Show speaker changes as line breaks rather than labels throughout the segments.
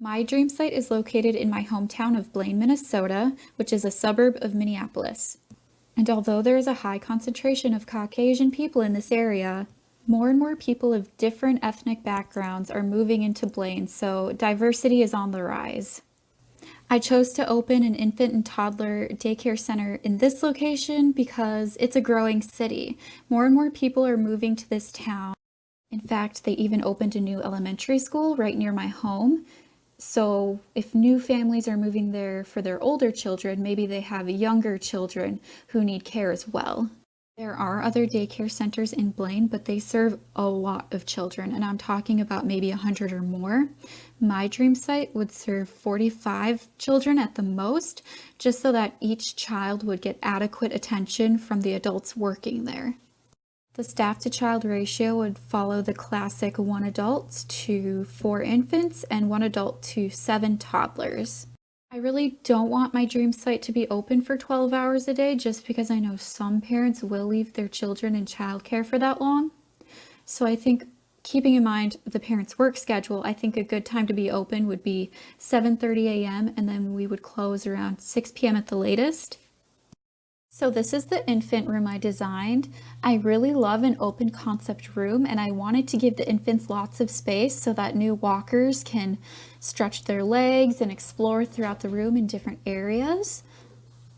My dream site is located in my hometown of Blaine, Minnesota, which is a suburb of Minneapolis. And although there is a high concentration of Caucasian people in this area, more and more people of different ethnic backgrounds are moving into Blaine, so diversity is on the rise. I chose to open an infant and toddler daycare center in this location because it's a growing city. More and more people are moving to this town. In fact, they even opened a new elementary school right near my home. So if new families are moving there for their older children, maybe they have younger children who need care as well. There are other daycare centers in Blaine, but they serve a lot of children, and I'm talking about maybe 100 or more. My dream site would serve 45 children at the most, just so that each child would get adequate attention from the adults working there. The staff to child ratio would follow the classic 1 adult to 4 infants and 1 adult to 7 toddlers. I really don't want my dream site to be open for 12 hours a day just because I know some parents will leave their children in childcare for that long. So I think, keeping in mind the parents' work schedule, I think a good time to be open would be 7:30 a.m. and then we would close around 6 p.m. at the latest. So this is the infant room I designed. I really love an open concept room, and I wanted to give the infants lots of space so that new walkers can stretch their legs and explore throughout the room in different areas.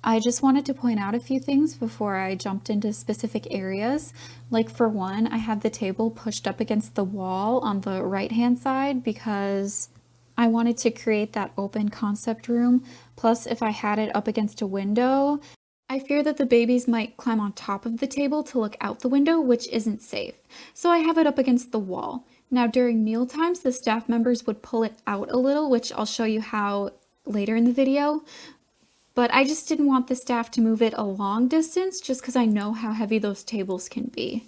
I just wanted to point out a few things before I jumped into specific areas. Like, for one, I have the table pushed up against the wall on the right-hand side because I wanted to create that open concept room. Plus, if I had it up against a window, I fear that the babies might climb on top of the table to look out the window, which isn't safe. So I have it up against the wall. Now, during meal times, the staff members would pull it out a little, which I'll show you how later in the video. But I just didn't want the staff to move it a long distance just because I know how heavy those tables can be.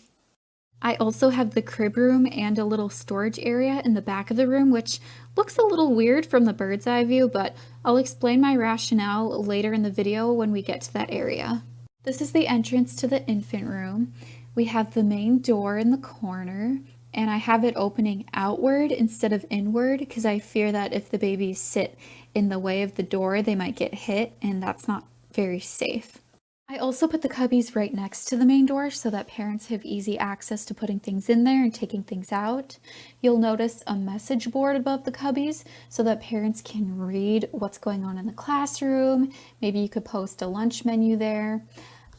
I also have the crib room and a little storage area in the back of the room, which looks a little weird from the bird's eye view, but I'll explain my rationale later in the video when we get to that area. This is the entrance to the infant room. We have the main door in the corner, and I have it opening outward instead of inward because I fear that if the babies sit in the way of the door, they might get hit, and that's not very safe. I also put the cubbies right next to the main door so that parents have easy access to putting things in there and taking things out. You'll notice a message board above the cubbies so that parents can read what's going on in the classroom. Maybe you could post a lunch menu there.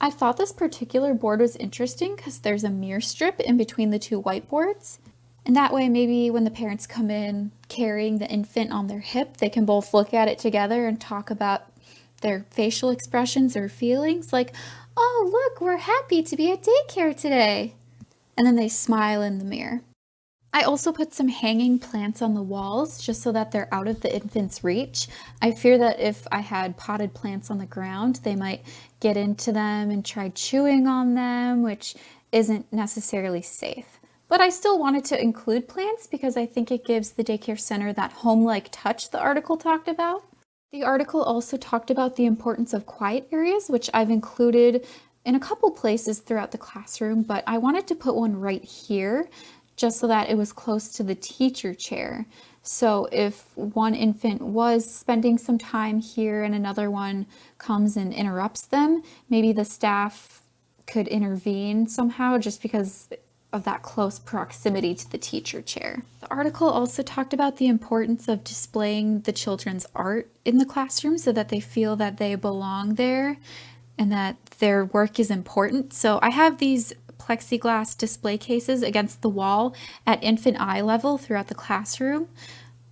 I thought this particular board was interesting because there's a mirror strip in between the two whiteboards. And that way, maybe when the parents come in carrying the infant on their hip, they can both look at it together and talk about their facial expressions or feelings, like, "Oh, look, we're happy to be at daycare today." And then they smile in the mirror. I also put some hanging plants on the walls just so that they're out of the infant's reach. I fear that if I had potted plants on the ground, they might get into them and try chewing on them, which isn't necessarily safe. But I still wanted to include plants because I think it gives the daycare center that home-like touch the article talked about. The article also talked about the importance of quiet areas, which I've included in a couple places throughout the classroom, but I wanted to put one right here just so that it was close to the teacher chair. So if one infant was spending some time here and another one comes and interrupts them, maybe the staff could intervene somehow just because of that close proximity to the teacher chair. The article also talked about the importance of displaying the children's art in the classroom so that they feel that they belong there and that their work is important. So I have these plexiglass display cases against the wall at infant eye level throughout the classroom,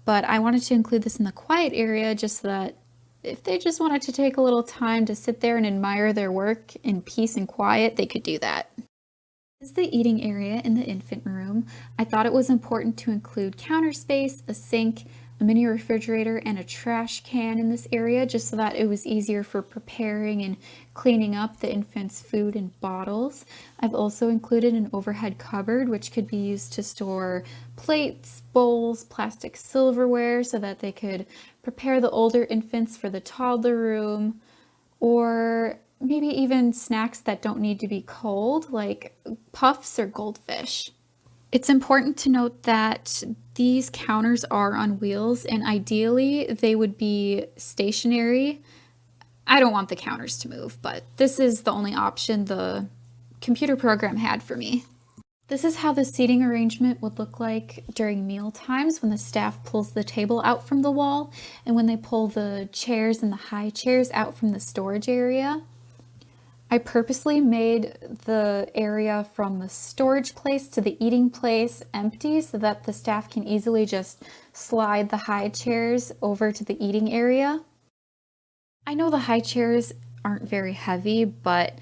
but I wanted to include this in the quiet area just so that if they just wanted to take a little time to sit there and admire their work in peace and quiet, they could do that. This is the eating area in the infant room. I thought it was important to include counter space, a sink, a mini refrigerator, and a trash can in this area just so that it was easier for preparing and cleaning up the infant's food and bottles. I've also included an overhead cupboard which could be used to store plates, bowls, plastic silverware so that they could prepare the older infants for the toddler room, or maybe even snacks that don't need to be cold, like puffs or goldfish. It's important to note that these counters are on wheels and ideally they would be stationary. I don't want the counters to move, but this is the only option the computer program had for me. This is how the seating arrangement would look like during meal times when the staff pulls the table out from the wall and when they pull the chairs and the high chairs out from the storage area. I purposely made the area from the storage place to the eating place empty so that the staff can easily just slide the high chairs over to the eating area. I know the high chairs aren't very heavy, but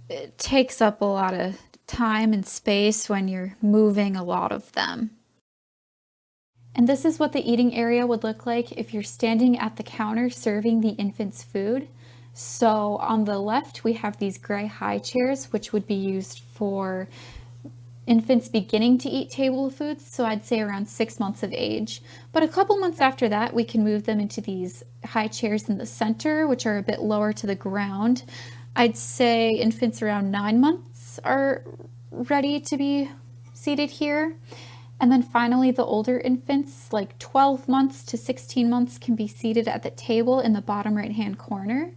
it takes up a lot of time and space when you're moving a lot of them. And this is what the eating area would look like if you're standing at the counter serving the infants food. So on the left, we have these gray high chairs, which would be used for infants beginning to eat table foods, so I'd say around 6 months of age. But a couple months after that, we can move them into these high chairs in the center, which are a bit lower to the ground. I'd say infants around 9 months are ready to be seated here. And then finally, the older infants, like 12 months to 16 months, can be seated at the table in the bottom right-hand corner.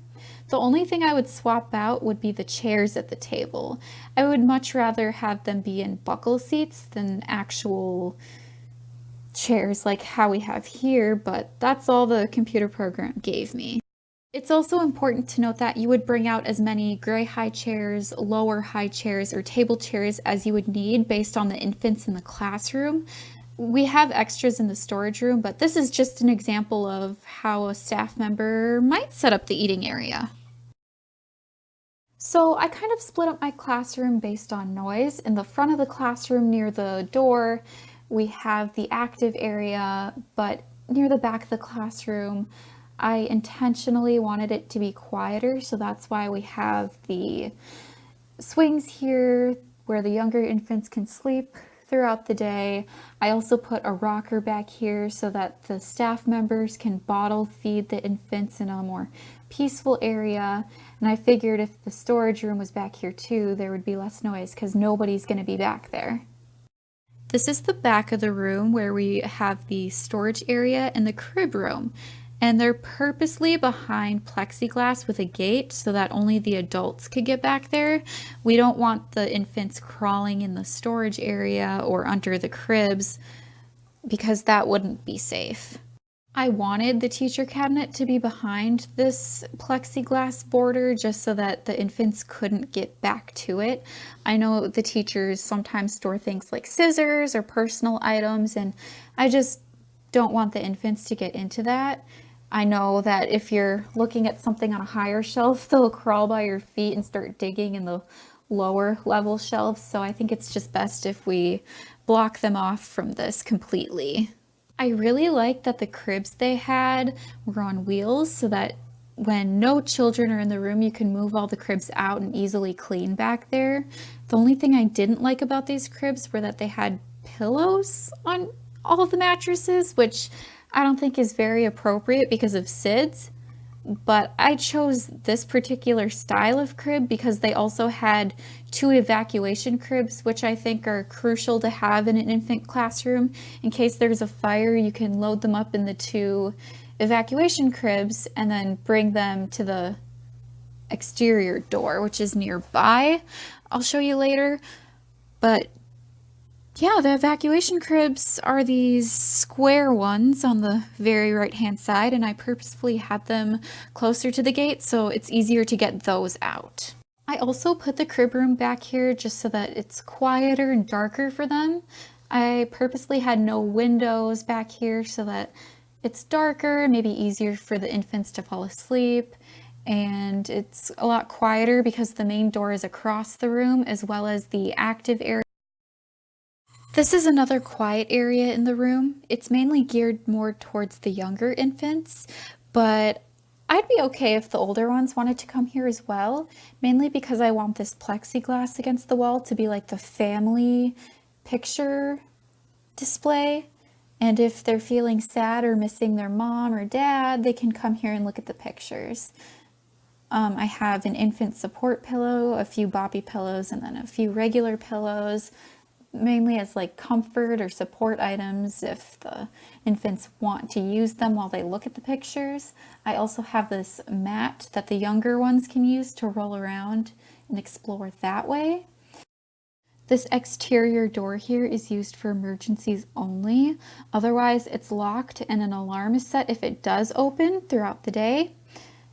The only thing I would swap out would be the chairs at the table. I would much rather have them be in buckle seats than actual chairs like how we have here, but that's all the computer program gave me. It's also important to note that you would bring out as many gray high chairs, lower high chairs, or table chairs as you would need based on the infants in the classroom. We have extras in the storage room, but this is just an example of how a staff member might set up the eating area. So I kind of split up my classroom based on noise. In the front of the classroom near the door, we have the active area, but near the back of the classroom, I intentionally wanted it to be quieter, so that's why we have the swings here where the younger infants can sleep throughout the day. I also put a rocker back here so that the staff members can bottle feed the infants in a more peaceful area. And I figured if the storage room was back here too, there would be less noise because nobody's going to be back there. This is the back of the room where we have the storage area and the crib room. And they're purposely behind plexiglass with a gate so that only the adults could get back there. We don't want the infants crawling in the storage area or under the cribs because that wouldn't be safe. I wanted the teacher cabinet to be behind this plexiglass border just so that the infants couldn't get back to it. I know the teachers sometimes store things like scissors or personal items, and I just don't want the infants to get into that. I know that if you're looking at something on a higher shelf, they'll crawl by your feet and start digging in the lower level shelves. So I think it's just best if we block them off from this completely. I really like that the cribs they had were on wheels so that when no children are in the room, you can move all the cribs out and easily clean back there. The only thing I didn't like about these cribs were that they had pillows on all of the mattresses, which I don't think is very appropriate because of SIDS, but I chose this particular style of crib because they also had 2 evacuation cribs, which I think are crucial to have in an infant classroom. In case there's a fire, you can load them up in the 2 evacuation cribs and then bring them to the exterior door, which is nearby. I'll show you later, but yeah, the evacuation cribs are these square ones on the very right-hand side, and I purposefully had them closer to the gate so it's easier to get those out. I also put the crib room back here just so that it's quieter and darker for them. I purposely had no windows back here so that it's darker, maybe easier for the infants to fall asleep, and it's a lot quieter because the main door is across the room as well as the active area. This is another quiet area in the room. It's mainly geared more towards the younger infants, but I'd be okay if the older ones wanted to come here as well, mainly because I want this plexiglass against the wall to be like the family picture display. And if they're feeling sad or missing their mom or dad, they can come here and look at the pictures. I have an infant support pillow, a few bobby pillows, and then a few regular pillows. mainly as like comfort or support items if the infants want to use them while they look at the pictures. I also have this mat that the younger ones can use to roll around and explore that way. This exterior door here is used for emergencies only. Otherwise, it's locked and an alarm is set if it does open throughout the day.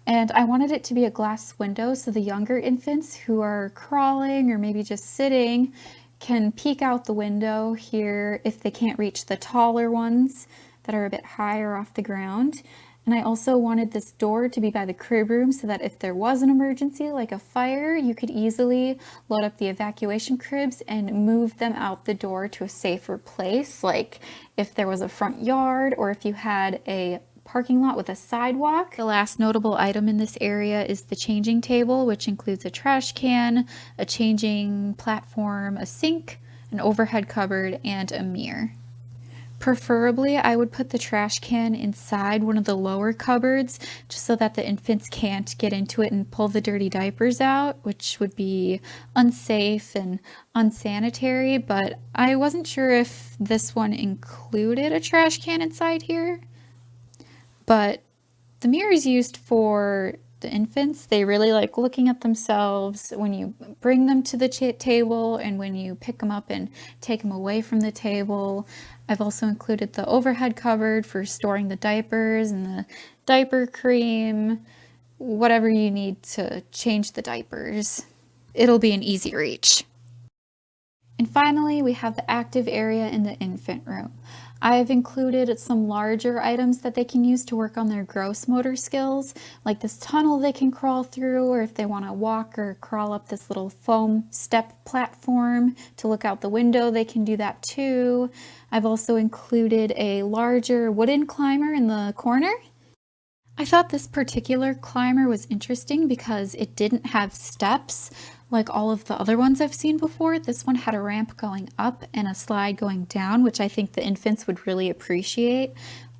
And I wanted it to be a glass window so the younger infants who are crawling or maybe just sitting can peek out the window here if they can't reach the taller ones that are a bit higher off the ground. And I also wanted this door to be by the crib room so that if there was an emergency like a fire, you could easily load up the evacuation cribs and move them out the door to a safer place, like if there was a front yard or if you had a parking lot with a sidewalk. The last notable item in this area is the changing table, which includes a trash can, a changing platform, a sink, an overhead cupboard, and a mirror. Preferably, I would put the trash can inside one of the lower cupboards just so that the infants can't get into it and pull the dirty diapers out, which would be unsafe and unsanitary, but I wasn't sure if this one included a trash can inside here. But the mirror is used for the infants. They really like looking at themselves when you bring them to the table and when you pick them up and take them away from the table. I've also included the overhead cupboard for storing the diapers and the diaper cream, whatever you need to change the diapers. It'll be an easy reach. And finally, we have the active area in the infant room. I've included some larger items that they can use to work on their gross motor skills, like this tunnel they can crawl through, or if they want to walk or crawl up this little foam step platform to look out the window, they can do that too. I've also included a larger wooden climber in the corner. I thought this particular climber was interesting because it didn't have steps like all of the other ones I've seen before. This one had a ramp going up and a slide going down, which I think the infants would really appreciate.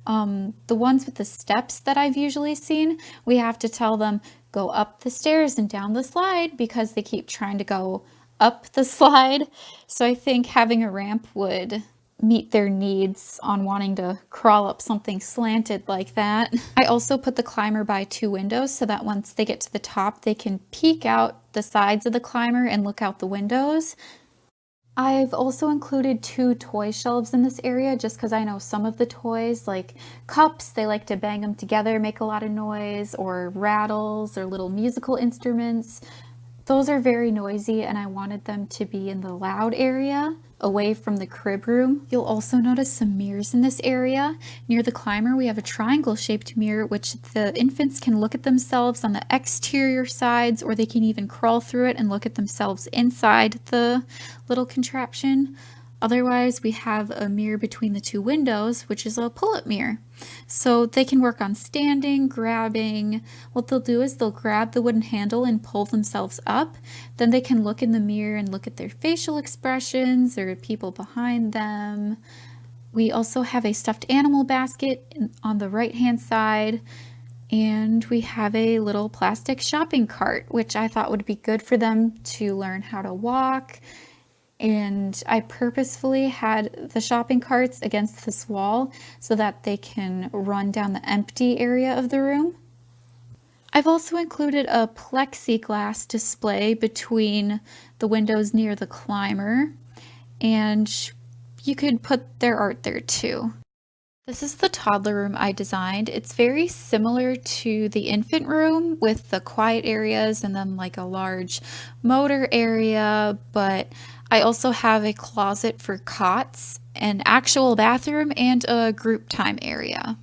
The ones with the steps that I've usually seen, we have to tell them, go up the stairs and down the slide because they keep trying to go up the slide. So I think having a ramp would meet their needs on wanting to crawl up something slanted like that. I also put the climber by two windows so that once they get to the top, they can peek out the sides of the climber and look out the windows. I've also included two toy shelves in this area just because I know some of the toys, like cups, they like to bang them together, make a lot of noise, or rattles or little musical instruments. Those are very noisy and I wanted them to be in the loud area, away from the crib room. You'll also notice some mirrors in this area. Near the climber, we have a triangle-shaped mirror which the infants can look at themselves on the exterior sides, or they can even crawl through it and look at themselves inside the little contraption. Otherwise, we have a mirror between the two windows, which is a pull-up mirror. So they can work on standing, grabbing. What they'll do is they'll grab the wooden handle and pull themselves up. Then they can look in the mirror and look at their facial expressions or people behind them. We also have a stuffed animal basket on the right-hand side. And we have a little plastic shopping cart, which I thought would be good for them to learn how to walk. And I purposefully had the shopping carts against this wall so that they can run down the empty area of the room. I've also included a plexiglass display between the windows near the climber, and you could put their art there too. This is the toddler room I designed. It's very similar to the infant room with the quiet areas and then like a large motor area, but I also have a closet for cots, an actual bathroom, and a group time area.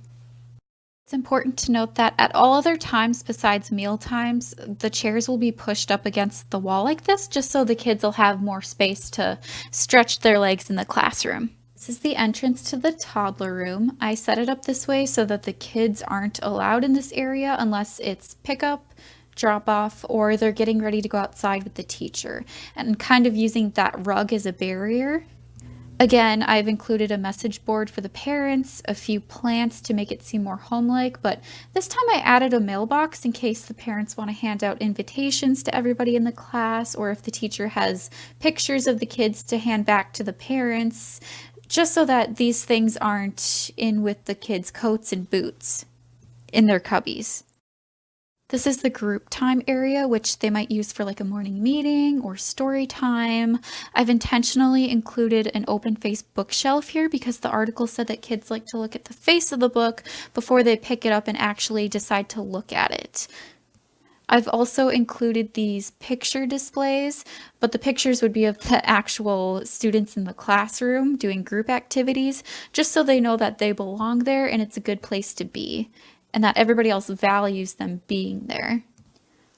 It's important to note that at all other times besides meal times, the chairs will be pushed up against the wall like this, just so the kids will have more space to stretch their legs in the classroom. This is the entrance to the toddler room. I set it up this way so that the kids aren't allowed in this area unless it's pickup, drop off, or they're getting ready to go outside with the teacher, and kind of using that rug as a barrier. Again, I've included a message board for the parents, a few plants to make it seem more home-like, but this time I added a mailbox in case the parents want to hand out invitations to everybody in the class, or if the teacher has pictures of the kids to hand back to the parents, just so that these things aren't in with the kids' coats and boots in their cubbies. This is the group time area, which they might use for like a morning meeting or story time. I've intentionally included an open face bookshelf here because the article said that kids like to look at the face of the book before they pick it up and actually decide to look at it. I've also included these picture displays, but the pictures would be of the actual students in the classroom doing group activities, just so they know that they belong there and it's a good place to be, and that everybody else values them being there.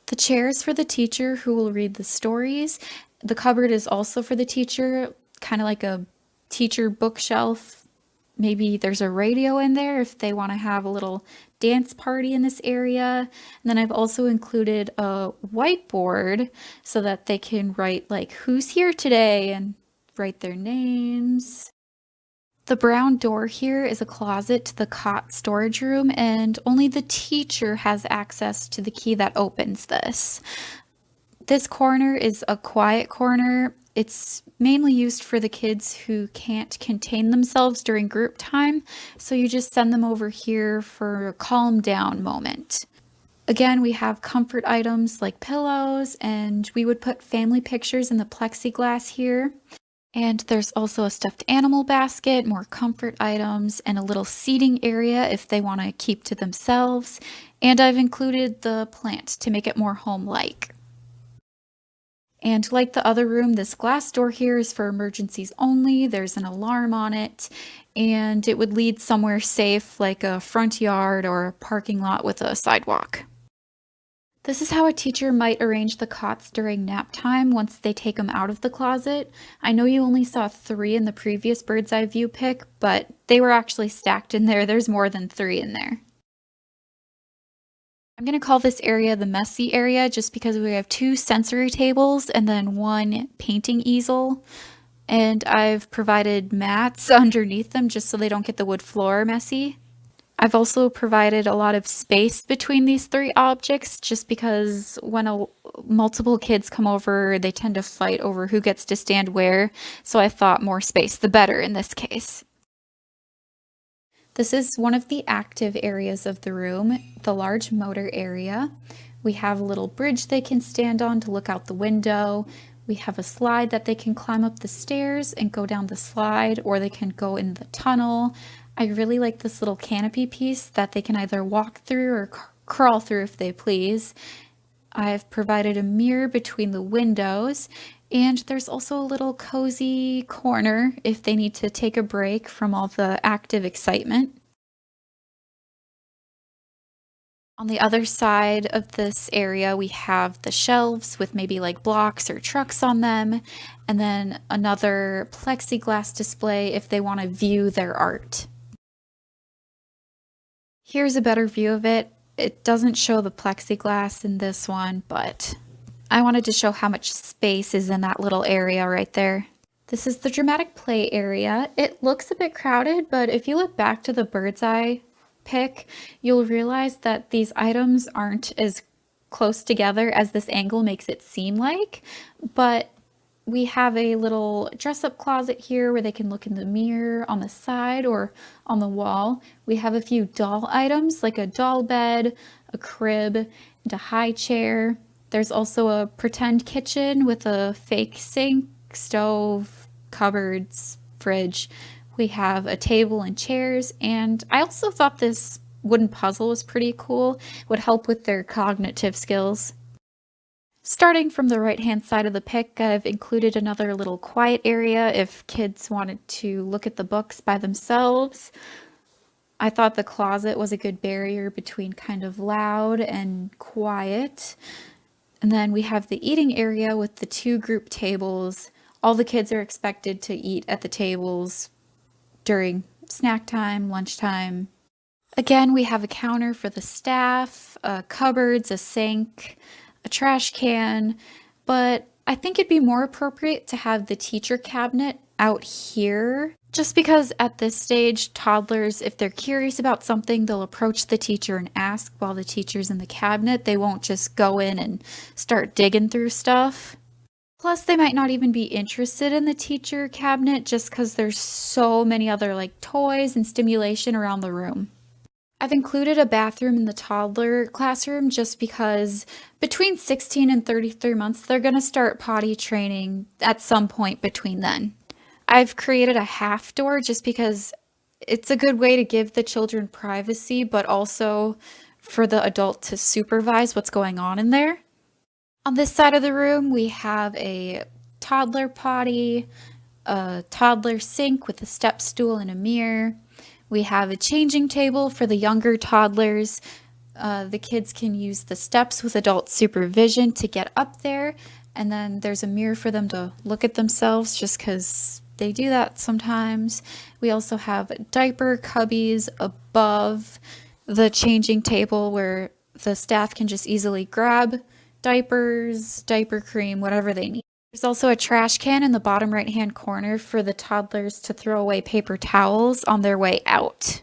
The chair is for the teacher who will read the stories. The cupboard is also for the teacher, kind of like a teacher bookshelf. Maybe there's a radio in there if they want to have a little dance party in this area. And then I've also included a whiteboard so that they can write like who's here today and write their names. The brown door here is a closet to the cot storage room, and only the teacher has access to the key that opens this. This corner is a quiet corner. It's mainly used for the kids who can't contain themselves during group time, so you just send them over here for a calm down moment. Again, we have comfort items like pillows, and we would put family pictures in the plexiglass here. And there's also a stuffed animal basket, more comfort items, and a little seating area if they want to keep to themselves. And I've included the plant to make it more home-like. And like the other room, this glass door here is for emergencies only. There's an alarm on it, and it would lead somewhere safe like a front yard or a parking lot with a sidewalk. This is how a teacher might arrange the cots during nap time once they take them out of the closet. I know you only saw 3 in the previous bird's eye view pic, but they were actually stacked in there. There's more than 3 in there. I'm going to call this area the messy area just because we have 2 sensory tables and then 1 painting easel. And I've provided mats underneath them just so they don't get the wood floor messy. I've also provided a lot of space between these 3 objects just because when multiple kids come over, they tend to fight over who gets to stand where, so I thought more space the better in this case. This is one of the active areas of the room, the large motor area. We have a little bridge they can stand on to look out the window. We have a slide that they can climb up the stairs and go down the slide, or they can go in the tunnel. I really like this little canopy piece that they can either walk through or crawl through if they please. I've provided a mirror between the windows, and there's also a little cozy corner if they need to take a break from all the active excitement. On the other side of this area, we have the shelves with maybe like blocks or trucks on them, and then another plexiglass display if they want to view their art. Here's a better view of it. It doesn't show the plexiglass in this one, but I wanted to show how much space is in that little area right there. This is the dramatic play area. It looks a bit crowded, but if you look back to the bird's eye pic, you'll realize that these items aren't as close together as this angle makes it seem like, but we have a little dress-up closet here where they can look in the mirror on the side or on the wall. We have a few doll items like a doll bed, a crib, and a high chair. There's also a pretend kitchen with a fake sink, stove, cupboards, fridge. We have a table and chairs, and I also thought this wooden puzzle was pretty cool. It would help with their cognitive skills. Starting from the right-hand side of the pic, I've included another little quiet area if kids wanted to look at the books by themselves. I thought the closet was a good barrier between kind of loud and quiet. And then we have the eating area with the 2 group tables. All the kids are expected to eat at the tables during snack time, lunchtime. Again, we have a counter for the staff, cupboards, a sink, a trash can, but I think it'd be more appropriate to have the teacher cabinet out here, just because at this stage, toddlers, if they're curious about something, they'll approach the teacher and ask while the teacher's in the cabinet. They won't just go in and start digging through stuff. Plus, they might not even be interested in the teacher cabinet just because there's so many other like toys and stimulation around the room. I've included a bathroom in the toddler classroom just because between 16 and 33 months, they're going to start potty training at some point between then. I've created a half door just because it's a good way to give the children privacy, but also for the adult to supervise what's going on in there. On this side of the room, we have a toddler potty, a toddler sink with a step stool and a mirror. We have a changing table for the younger toddlers. The kids can use the steps with adult supervision to get up there. And then there's a mirror for them to look at themselves just because they do that sometimes. We also have diaper cubbies above the changing table where the staff can just easily grab diapers, diaper cream, whatever they need. There's also a trash can in the bottom right-hand corner for the toddlers to throw away paper towels on their way out.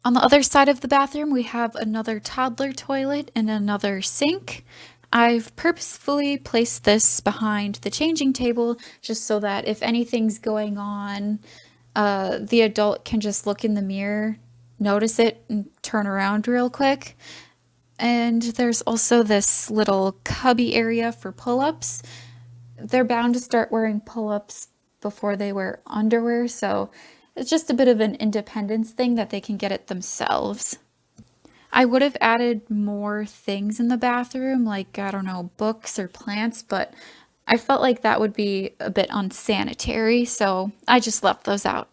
On the other side of the bathroom, we have another toddler toilet and another sink. I've purposefully placed this behind the changing table just so that if anything's going on, the adult can just look in the mirror, notice it, and turn around real quick. And there's also this little cubby area for pull-ups. They're bound to start wearing pull-ups before they wear underwear, so it's just a bit of an independence thing that they can get it themselves. I would have added more things in the bathroom, like, I don't know, books or plants, but I felt like that would be a bit unsanitary, so I just left those out.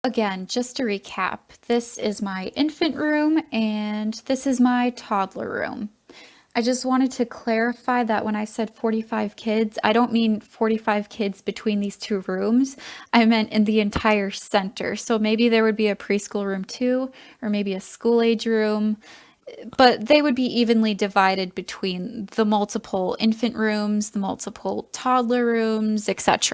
Again, just to recap, this is my infant room and this is my toddler room. I just wanted to clarify that when I said 45 kids, I don't mean 45 kids between these two rooms. I meant in the entire center. So maybe there would be a preschool room too, or maybe a school age room, but they would be evenly divided between the multiple infant rooms, the multiple toddler rooms, etc.